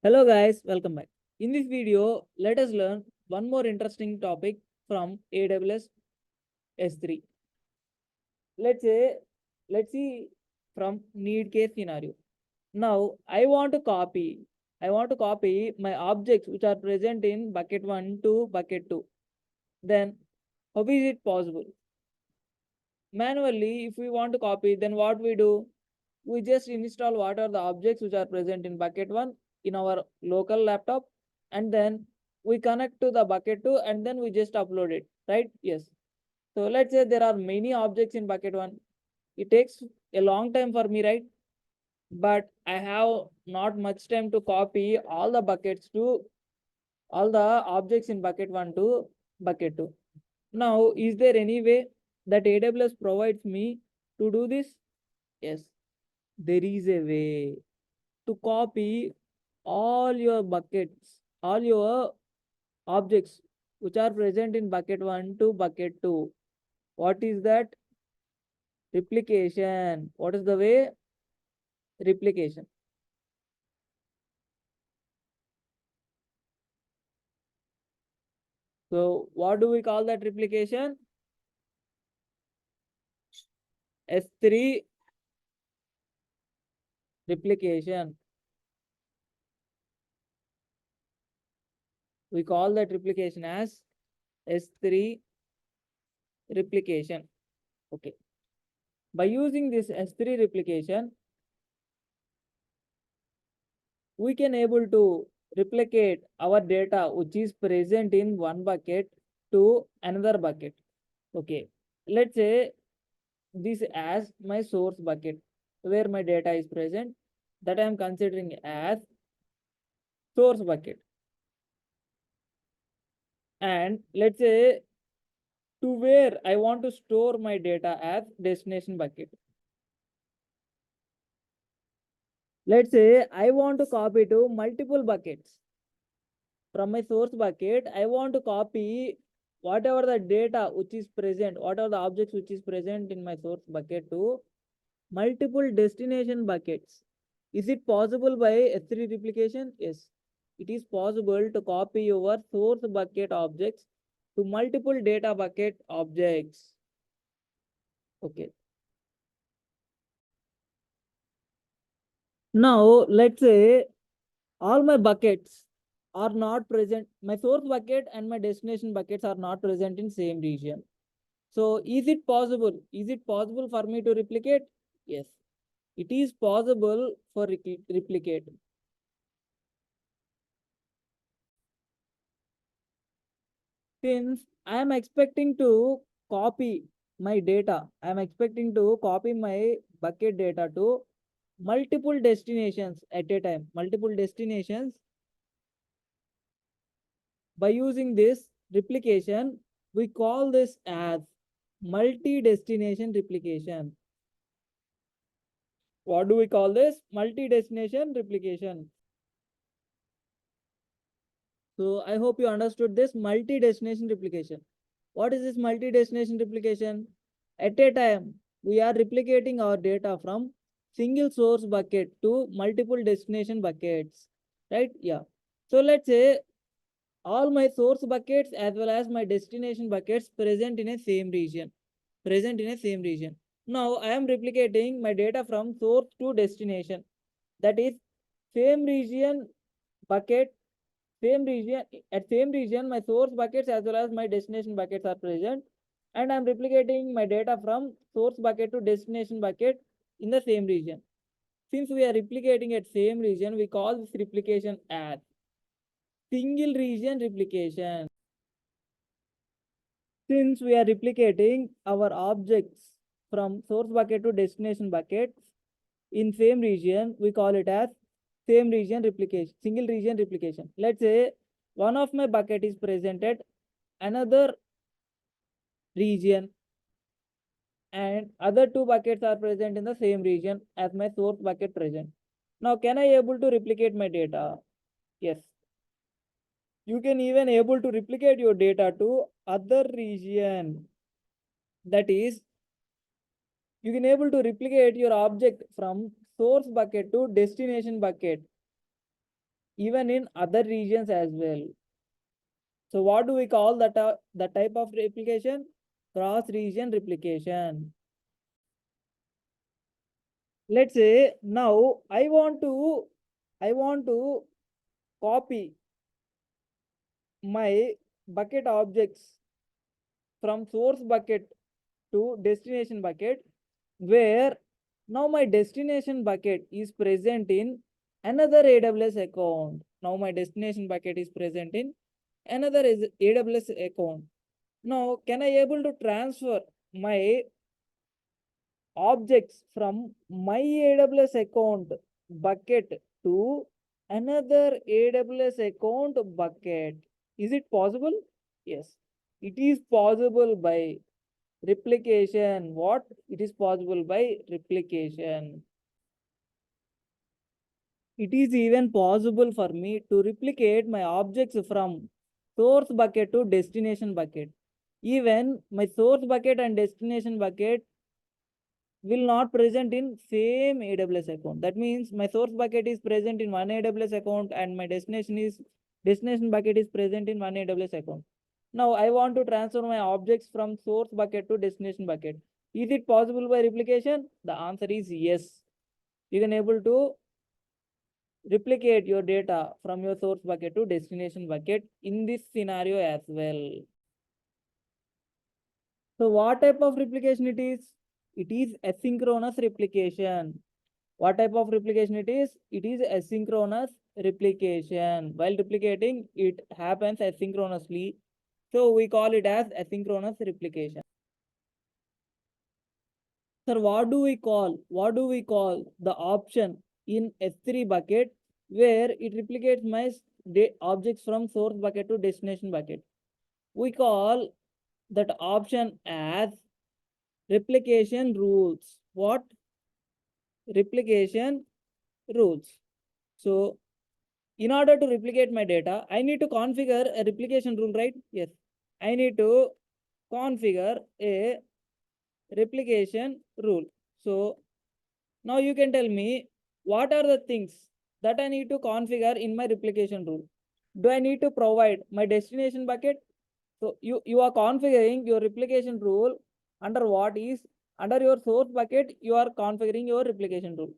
Hello guys, welcome back. In this video, let us learn one more interesting topic from AWS S3. Let's see from need case scenario. Now I want to copy my objects which are present in bucket 1 to bucket 2. Then how is it possible? Manually, if we want to copy, then what we do? We just install what are the objects which are present in bucket 1 in our local laptop, and then we connect to the bucket 2 and then we just upload it, right? Yes. So let's say there are many objects in bucket 1. It takes a long time for me, right? But I have not much time to copy all the buckets to all the objects in bucket 1 to bucket 2. Now, is there any way that AWS provides me to do this? Yes, there is a way to copy all your buckets, all your objects which are present in bucket 1 to bucket 2. What is that? Replication. What is the way? Replication. So what do we call that replication? S3 replication. We call that replication as S3 replication. Okay. By using this S3 replication, we can able to replicate our data which is present in one bucket to another bucket. Okay. Let's say this as my source bucket where my data is present, that I am considering as source bucket. And let's say to where I want to store my data as destination bucket. Let's say I want to copy to multiple buckets. From my source bucket, I want to copy whatever the data which is present, whatever the objects which is present in my source bucket to multiple destination buckets. Is it possible by S3 replication? Yes, it is possible to copy your source bucket objects to multiple data bucket objects. Okay. Now, let's say all my buckets are not present. My source bucket and my destination buckets are not present in same region. So is it possible? Is it possible for me to replicate? Yes, it is possible for replicate. Since I am expecting to copy my data, I am expecting to copy my bucket data to multiple destinations at a time, multiple destinations. By using this replication, we call this as multi-destination replication. What do we call this? Multi-destination replication. So I hope you understood this multi-destination replication. What is this multi-destination replication? At a time, we are replicating our data from single source bucket to multiple destination buckets, right? Yeah. So let's say all my source buckets as well as my destination buckets present in a same region. Now I am replicating my data from source to destination. That is same region bucket, same region, my source buckets as well as my destination buckets are present. And I'm replicating my data from source bucket to destination bucket in the same region. Since we are replicating at same region, we call this replication as single region replication. Since we are replicating our objects from source bucket to destination buckets in same region, we call it as same region replication, single region replication. Let's say one of my bucket is presented another region and other two buckets are present in the same region as my source bucket present. Now, can I able to replicate my data? Yes. You can even able to replicate your data to other region. That is, you can able to replicate your object from source bucket to destination bucket. even in other regions as well. So what do we call the type of replication? Cross region replication. Let's say now I want to copy my bucket objects from source bucket to destination bucket, where now my destination bucket is present in another AWS account. Now my destination bucket is present in another is AWS account. Now can I able to transfer my objects from my AWS account bucket to another AWS account bucket? Is it possible? Yes, it is possible by replication. What? It is possible by replication. It is even possible for me to replicate my objects from source bucket to destination bucket. Even my source bucket and destination bucket will not present in same AWS account. That means my source bucket is present in one AWS account and my destination bucket is present in one AWS account. Now I want to transfer my objects from source bucket to destination bucket. Is it possible by replication? The answer is yes. You can able to replicate your data from your source bucket to destination bucket in this scenario as well. So what type of replication it is? It is asynchronous replication. What type of replication it is? It is asynchronous replication. While replicating, it happens asynchronously. So we call it as asynchronous replication. Sir, what do we call the option in S3 bucket where it replicates my objects from source bucket to destination bucket? We call that option as replication rules. What? Replication rules. So in order to replicate my data, I need to configure a replication rule, right? Yes. I need to configure a replication rule. So now you can tell me what are the things that I need to configure in my replication rule. Do I need to provide my destination bucket? So you are configuring your replication rule under what is under your source bucket, you are configuring your replication rule.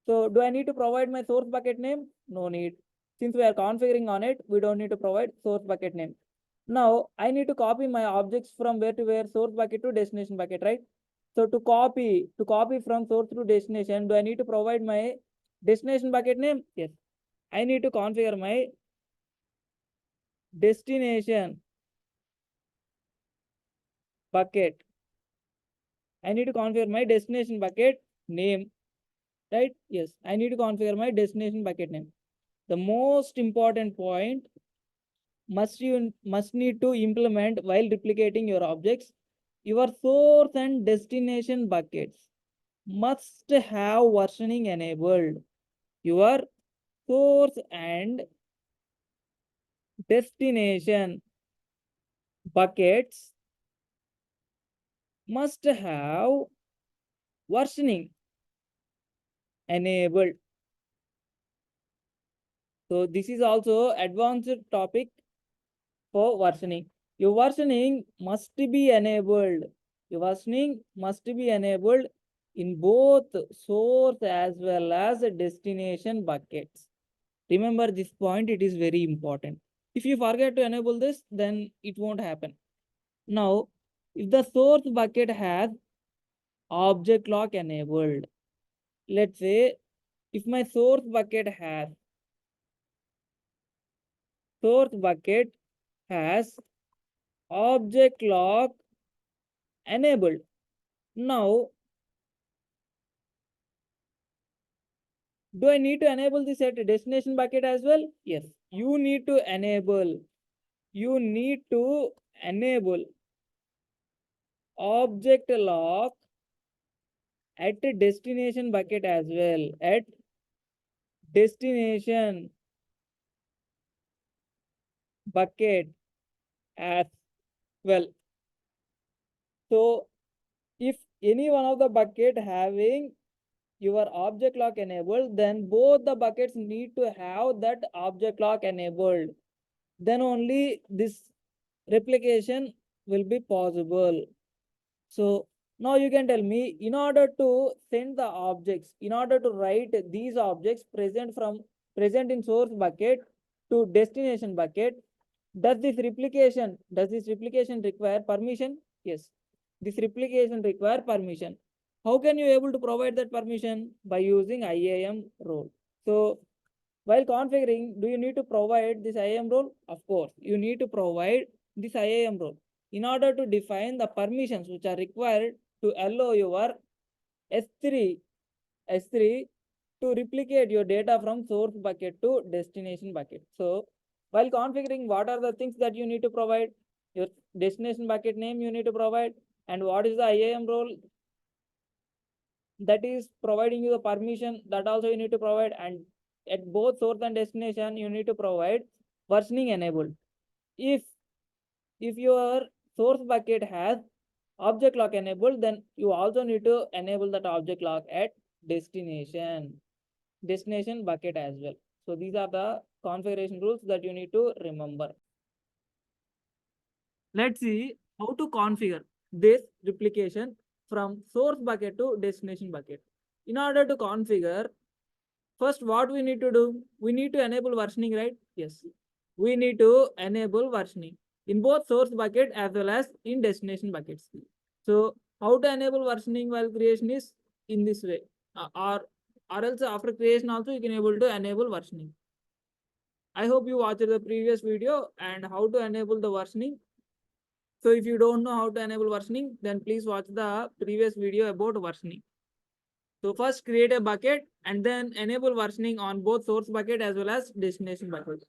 So do I need to provide my source bucket name? No need. Since we are configuring on it, we don't need to provide source bucket name. Now I need to copy my objects from where to where, source bucket to destination bucket, right? So to copy from source to destination, do I need to provide my destination bucket name? Yes. I need to configure my destination bucket. I need to configure my destination bucket name, right? Yes. I need to configure my destination bucket name. The most important point must need to implement while replicating your objects. Your source and destination buckets must have versioning enabled. Your source and destination buckets must have versioning enabled. So this is also advanced topic for versioning. Your versioning must be enabled. Your versioning must be enabled in both source as well as destination buckets. Remember this point, it is very important. If you forget to enable this, then it won't happen. Now, if the source bucket has object lock enabled, let's say if my source bucket has object lock enabled. Now, do I need to enable this at a destination bucket as well? Yes, you need to enable object lock at a destination bucket as well, at destination bucket as well. So if any one of the bucket having your object lock enabled, then both the buckets need to have that object lock enabled. Then only this replication will be possible. So now you can tell me, in order to send the objects, in order to write these objects present in source bucket to destination bucket, does this replication require permission? Yes. This replication require permission. How can you able to provide that permission? By using IAM role. So while configuring, do you need to provide this IAM role? Of course, you need to provide this IAM role in order to define the permissions which are required to allow your S3 S3 to replicate your data from source bucket to destination bucket. So while configuring, what are the things that you need to provide? Your destination bucket name you need to provide, and what is the IAM role that is providing you the permission, that also you need to provide. And at both source and destination you need to provide versioning enabled. If your source bucket has object lock enabled, then you also need to enable that object lock at destination bucket as well. So these are the configuration rules that you need to remember. Let's see how to configure this replication from source bucket to destination bucket. In order to configure, first what we need to do, we need to enable versioning, right? Yes, we need to enable versioning in both source bucket as well as in destination buckets. So how to enable versioning while creation is in this way, or else after creation also you can able to enable versioning. I hope you watched the previous video and how to enable the versioning. So if you don't know how to enable versioning, then please watch the previous video about versioning. So first create a bucket and then enable versioning on both source bucket as well as destination bucket.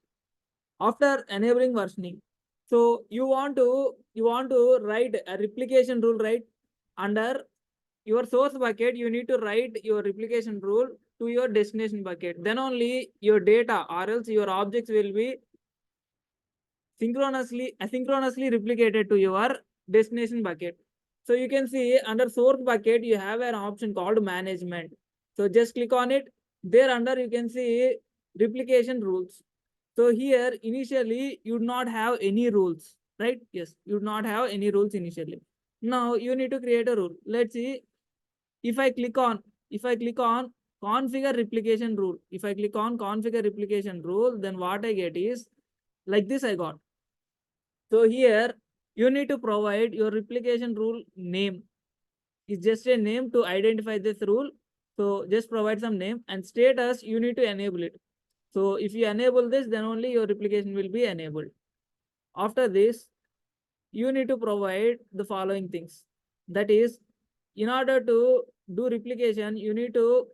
After enabling versioning, so you want to write a replication rule, right? Under your source bucket, you need to write your replication rule to your destination bucket. Then only your data or else your objects will be asynchronously replicated to your destination bucket. So you can see under source bucket, you have an option called management. So just click on it. There under you can see replication rules. So here initially you do not have any rules, right? Yes, you do not have any rules initially. Now you need to create a rule. Let's see if I click on configure replication rule. If I click on configure replication rule, then what I get is like this I got. So here you need to provide your replication rule name. It's just a name to identify this rule. So just provide some name, and status you need to enable it. So if you enable this, then only your replication will be enabled. After this, you need to provide the following things. That is, in order to do replication, you need to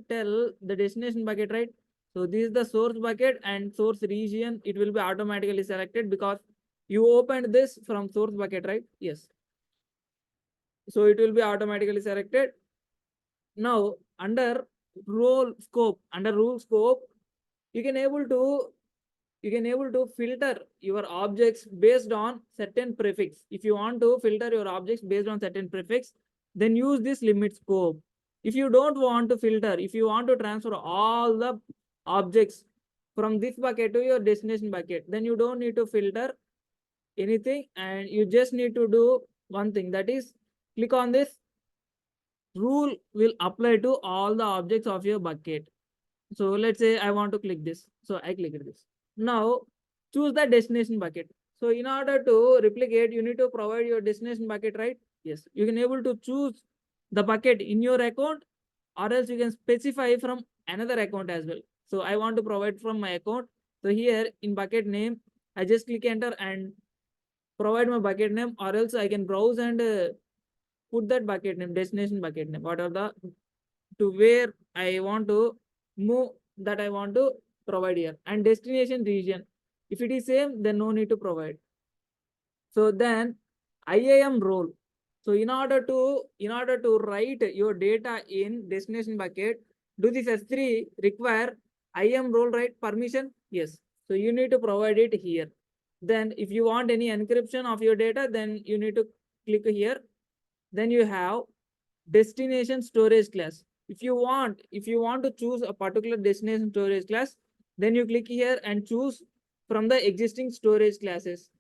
tell the destination bucket, right? So this is the source bucket and source region. It will be automatically selected because you opened this from source bucket, right? Yes. So it will be automatically selected. Now under rule scope, you can able to filter your objects based on certain prefix. If you want to filter your objects based on certain prefix, then use this limit scope. If you don't want to filter, if you want to transfer all the objects from this bucket to your destination bucket, then you don't need to filter anything, and you just need to do one thing, that is click on this. Rule will apply to all the objects of your bucket. So let's say I want to click this. So I click this. Now choose the destination bucket. So in order to replicate, you need to provide your destination bucket, right? Yes. You can able to choose the bucket in your account, or else you can specify from another account as well. So I want to provide from my account. So here in bucket name, I just click enter and provide my bucket name, or else I can browse and put that bucket name, destination bucket name, what are the to where I want to move, that I want to provide here, and destination region. If it is same, then no need to provide. So then IAM role. So in order to write your data in destination bucket, do this S3 require IAM role, right? Permission? Yes. So you need to provide it here. Then if you want any encryption of your data, then you need to click here. Then you have destination storage class. If you want to choose a particular destination storage class, then you click here and choose from the existing storage classes.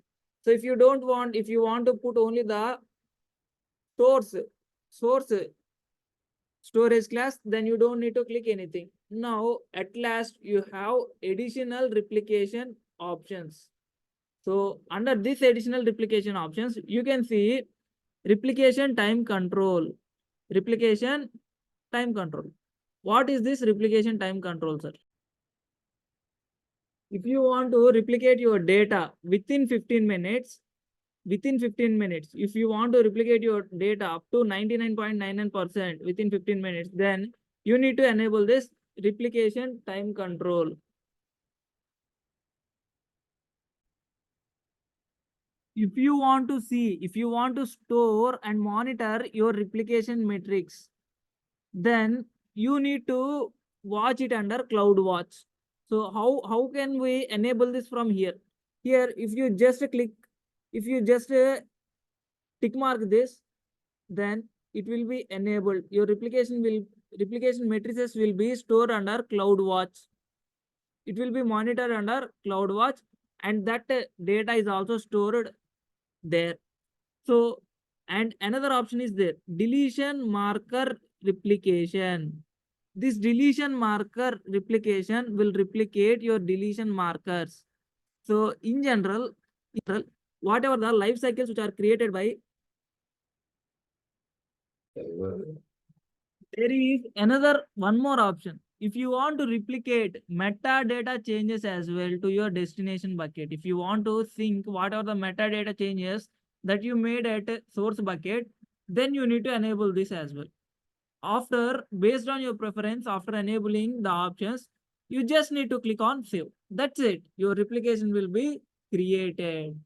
So if you want to put only the source storage class, then you don't need to click anything. Now at last you have additional replication options. So under this additional replication options, you can see replication time control. Replication time control. What is this replication time control, sir? If you want to replicate your data within 15 minutes, if you want to replicate your data up to 99.99% within 15 minutes, then you need to enable this replication time control. If you want to store and monitor your replication metrics, then you need to watch it under CloudWatch. So how can we enable this from here? Here, if you just tick mark this, then it will be enabled. Your replication matrices will be stored under CloudWatch. It will be monitored under CloudWatch, and that data is also stored there. So, and another option is there, deletion marker replication. This deletion marker replication will replicate your deletion markers. So in general, whatever the life cycles which are created by, there is another one more option. If you want to replicate metadata changes as well to your destination bucket, if you want to sync what are the metadata changes that you made at a source bucket, then you need to enable this as well. After, based on your preference, after enabling the options, you just need to click on save. That's it. Your replication will be created.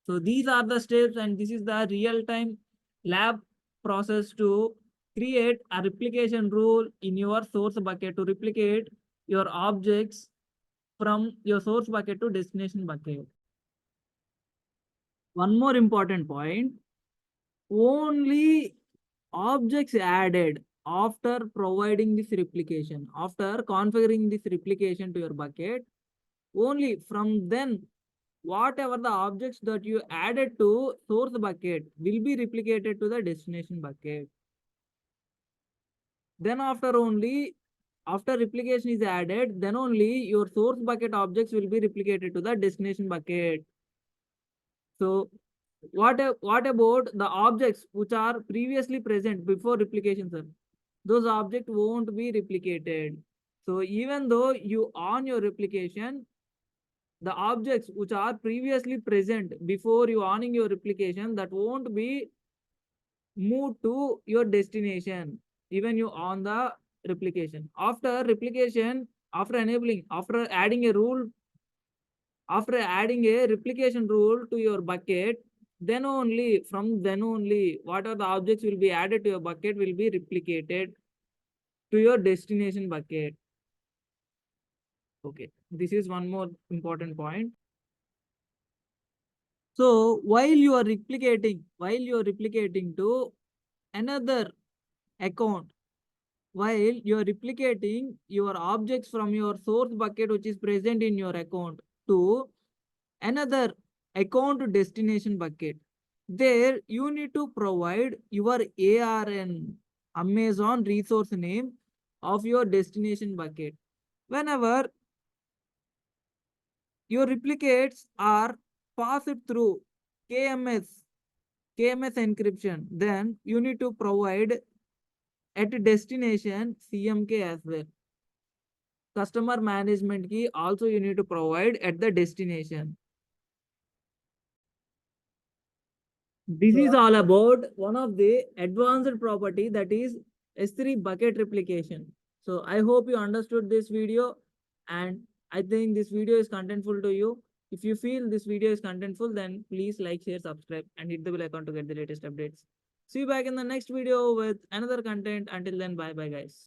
So these are the steps, and this is the real-time lab process to create a replication rule in your source bucket to replicate your objects from your source bucket to destination bucket. One more important point, only objects added after providing this replication, after configuring this replication to your bucket, only from then, whatever the objects that you added to source bucket will be replicated to the destination bucket. Then after replication is added, then only your source bucket objects will be replicated to the destination bucket. So what about the objects which are previously present before replication, sir? Those objects won't be replicated. So even though you on your replication, the objects which are previously present before you owning your replication, that won't be moved to your destination, even you on the replication. After replication, after adding a rule, after adding a replication rule to your bucket, then only what are the objects will be added to your bucket will be replicated to your destination bucket. Okay, this is one more important point. So while you are replicating to another account, while you are replicating your objects from your source bucket which is present in your account to another account destination bucket, there you need to provide your ARN, Amazon resource name of your destination bucket. Whenever your replicates are passed through KMS, KMS encryption, then you need to provide at destination CMK as well. Customer management key also you need to provide at the destination. This is all about one of the advanced property, that is S3 bucket replication. So I hope you understood this video, and I think this video is contentful to you. If you feel this video is contentful, then please like, share, subscribe, and hit the bell icon to get the latest updates. See you back in the next video with another content. Until then, bye bye guys.